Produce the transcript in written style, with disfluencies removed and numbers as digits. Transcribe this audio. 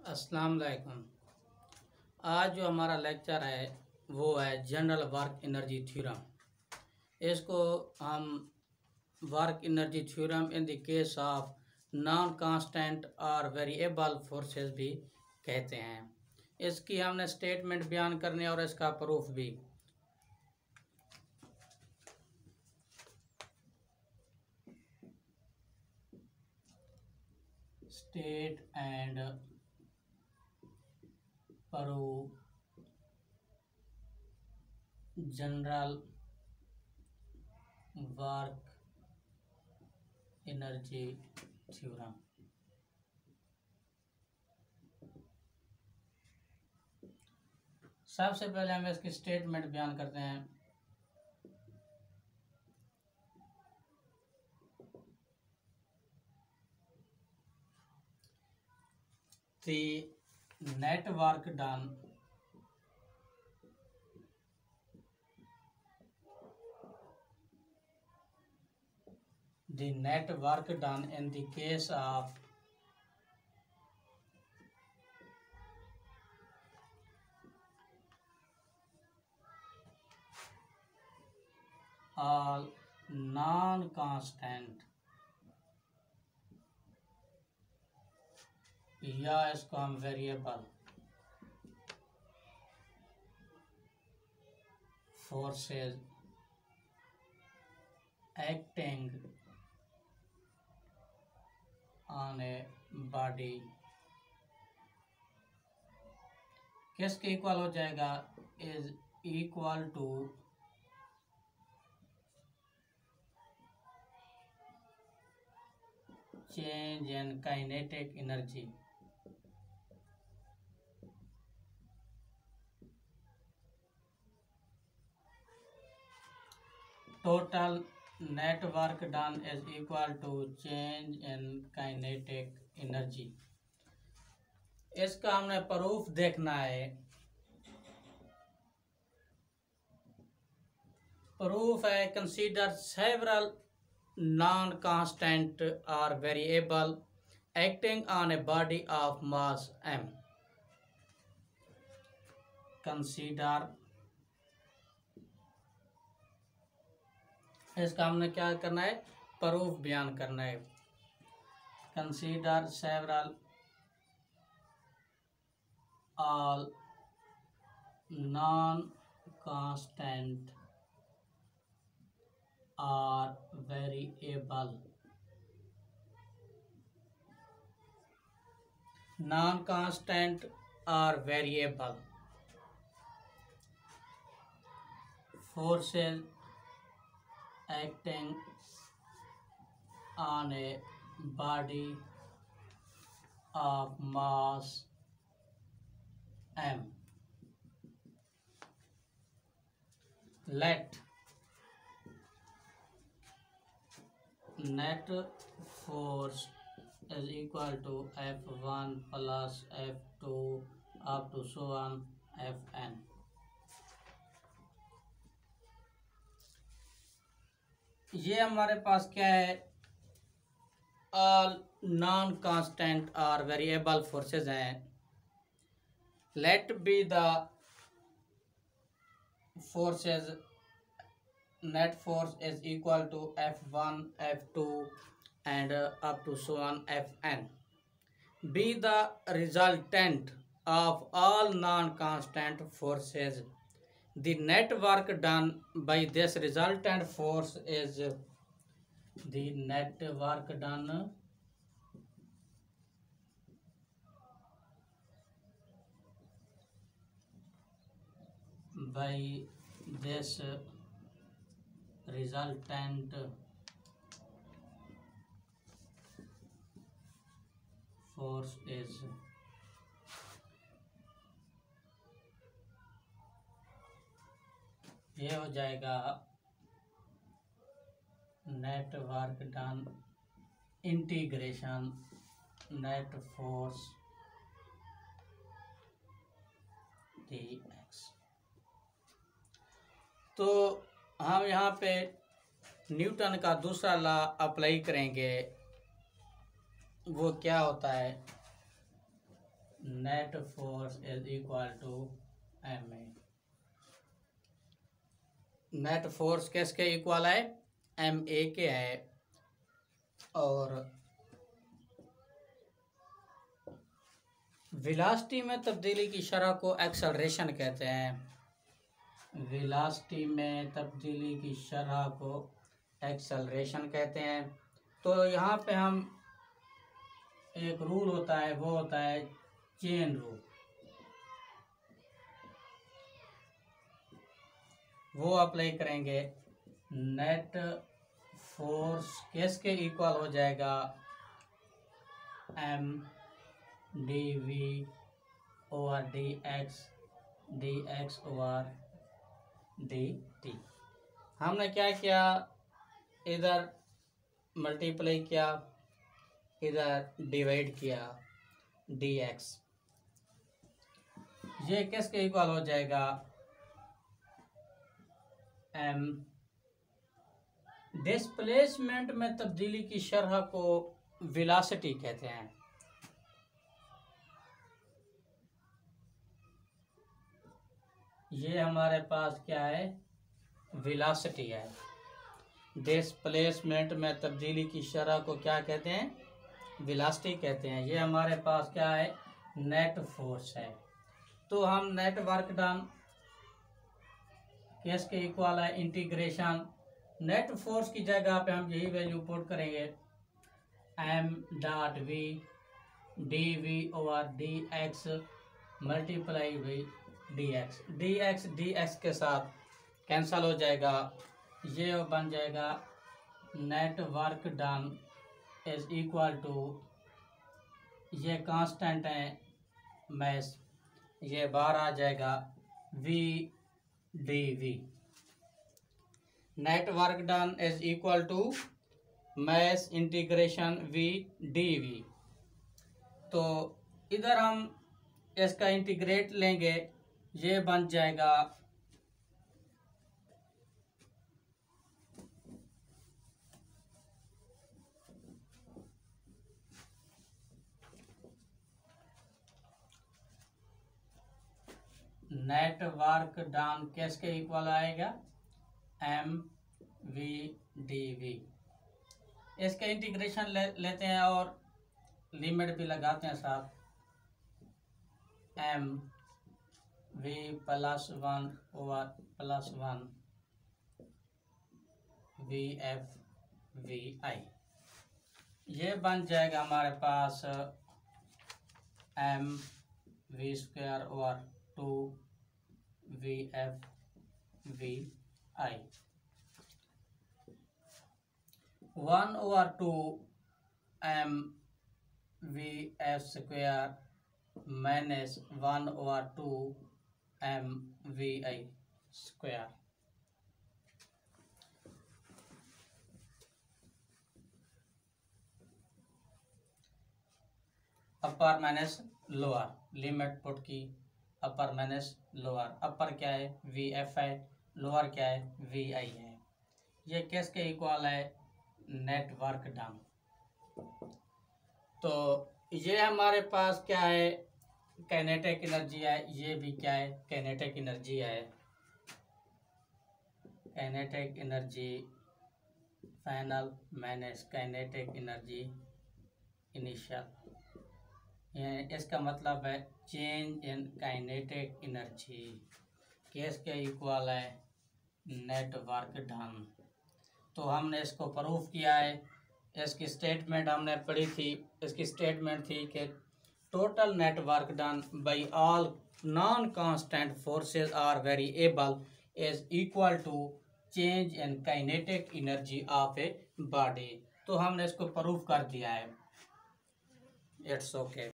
अस्सलाम वालेकुम। आज जो हमारा लेक्चर है वो है जनरल वर्क एनर्जी थ्योरम। इसको हम work energy theorem in the case of non constant और वेरिएबल फोर्सेस भी कहते हैं। इसकी हमने स्टेटमेंट बयान करने और इसका प्रूफ भी। State and proof general work energy theorem. सबसे पहले हम इसकी स्टेटमेंट बयान करते हैं। The net work done in the case of all non-constant या इसको हम variable forces acting on a body किसके इक्वल हो जाएगा? Is equal to change in kinetic energy total net work done is equal to change in kinetic energy। इसका हमने proof देखना है। प्रूफ है कंसीडर सेवरल नॉन कांस्टेंट और variable acting on a body of mass m। Consider, इसका हमने क्या करना है? प्रूफ बयान करना है। Consider several all non constant और वेरिएबल नॉन कांस्टेंट और variable forces acting on a body of mass m। Let net force is equal to F1 plus F2 up to so on Fn। ये हमारे पास क्या है? All non constant और variable forces हैं। Let be the forces net force is equal to F1 F2 and up to so on Fn। Be the resultant of all non constant forces. The net work done by this resultant force is the net work done by this resultant force is ये हो जाएगा net work done integration net force dx। तो हम यहाँ पे Newton का दूसरा law apply करेंगे। वो क्या होता है? Net force is equal to M A. Net force किसके इक्वल है? एम ए के है। और वेलोसिटी में तब्दीली की शरह को एक्सेलरेशन कहते हैं। वेलोसिटी में तब्दीली की शरह को एक्सेलरेशन कहते हैं। तो यहाँ पे हम एक रूल होता है, वो होता है चेन रूल। वो अप्लाई करेंगे। नेट फोर्स किसके इक्वल हो जाएगा? M D V over D X over D T. हमने क्या किया? इधर मल्टीप्लाई किया, इधर डिवाइड किया, डी एक्स। ये किसके इक्वल हो जाएगा? एम। डिस्प्लेसमेंट में तब्दीली की शरह को वेलोसिटी कहते हैं। ये हमारे पास क्या है? वेलोसिटी है। डिस्प्लेसमेंट में तब्दीली की शरह को क्या कहते हैं? वेलोसिटी कहते हैं। ये हमारे पास क्या है? नेट फोर्स है। तो हम नेट वर्क डन किसके इक्वल है? इंटीग्रेशन नेट फोर्स की जगह पे हम यही वैल्यू पुट करेंगे, M dot V D V over D X multiply by D X. डी एक्स के साथ कैंसल हो जाएगा। ये बन जाएगा net work done is equal to, ये कांस्टेंट है मैस, ये बाहर आ जाएगा V D V. Net work done is equal to mass integration V D we. तो इधर हम इसका इंटीग्रेट लेंगे, ये बन जाएगा नेट वर्क डन किसके इक्वल आएगा? M V D V. इसका इंटीग्रेशन लेते हैं और लिमिट भी लगाते हैं साथ। M V plus one over plus one V F V I. ये बन जाएगा हमारे पास M V square over two V F V I. 1 over 2 M V F square minus 1 over 2 M V I square. Upper minus lower, limit put की अपर minus lower. अपर क्या है? V F है, lower क्या है? वी आई है। ये किसके equal है? Net work done. तो ये हमारे पास क्या है? काइनेटिक एनर्जी है। ये भी क्या है? काइनेटिक एनर्जी है। Kinetic energy final minus kinetic energy initial. इसका मतलब है चेंज इन काइनेटिक एनर्जी किसके इक्वल है? Net work done. तो हमने इसको प्रूफ किया है। इसकी स्टेटमेंट हमने पढ़ी थी। इसकी स्टेटमेंट थी कि total net work done by all non constant forces or variable is equal to change in kinetic energy of a body. तो हमने इसको प्रूफ कर दिया है। It's okay.